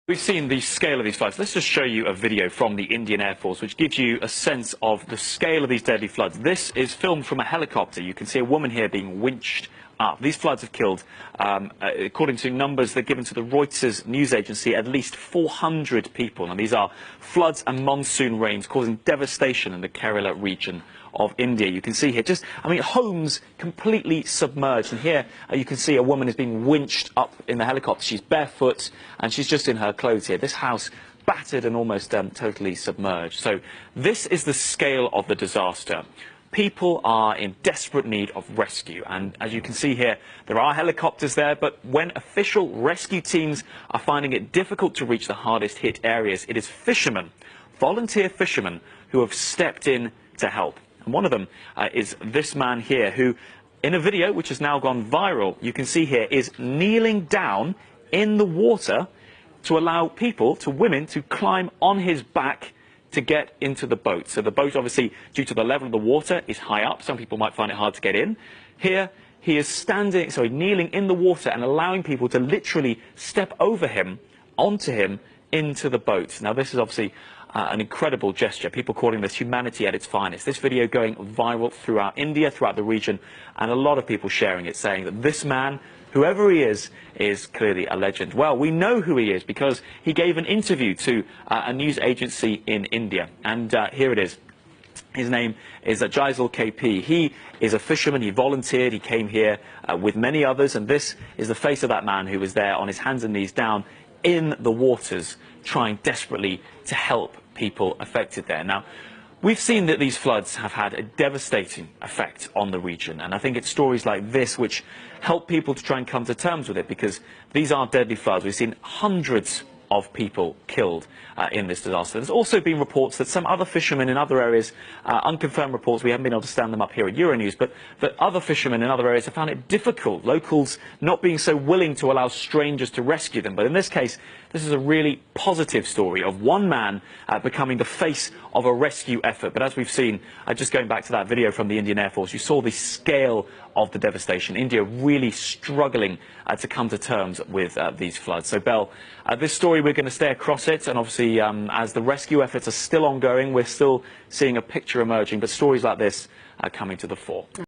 We've seen the scale of these floods. Let's just show you a video from the Indian Air Force, which gives you a sense of the scale of these deadly floods. This is filmed from a helicopter. You can see a woman here being winched up. These floods have killed, according to numbers that are given to the Reuters news agency, at least 400 people. And these are floods and monsoon rains causing devastation in the Kerala region of India. You can see here homes completely submerged. And here you can see a woman is being winched up in the helicopter. She's barefoot and she's just in her clothes here. This house battered and almost totally submerged. So this is the scale of the disaster. People are in desperate need of rescue, and as you can see here, there are helicopters there, but when official rescue teams are finding it difficult to reach the hardest hit areas, it is fishermen, volunteer fishermen, who have stepped in to help. And one of them is this man here, who, in a video which has now gone viral, you can see here, is kneeling down in the water to allow women to climb on his back to get into the boat. So the boat, obviously, due to the level of the water, is high up. Some people might find it hard to get in. Here, he is kneeling in the water and allowing people to literally step over him, onto him, into the boat. Now, this is obviously an incredible gesture. People calling this humanity at its finest. This video going viral throughout India, throughout the region, and a lot of people sharing it, saying that this man, whoever he is clearly a legend. Well, we know who he is because he gave an interview to a news agency in India. And here it is. His name is Jaisal KP. He is a fisherman. He volunteered. He came here with many others. And this is the face of that man who was there on his hands and knees down in the waters, trying desperately to help people affected there. Now, we've seen that these floods have had a devastating effect on the region, and I think it's stories like this which help people to try and come to terms with it, because these are deadly floods. We've seen hundreds of people killed in this disaster. There's also been reports that some other fishermen in other areas, unconfirmed reports, we haven't been able to stand them up here at Euronews, but that other fishermen in other areas have found it difficult, locals not being so willing to allow strangers to rescue them. But in this case, this is a really positive story of one man becoming the face of a rescue effort. But as we've seen, just going back to that video from the Indian Air Force, you saw the scale of the devastation. India really struggling to come to terms with these floods. So, Belle, this story, we're going to stay across it, and obviously as the rescue efforts are still ongoing, we're still seeing a picture emerging, but stories like this are coming to the fore.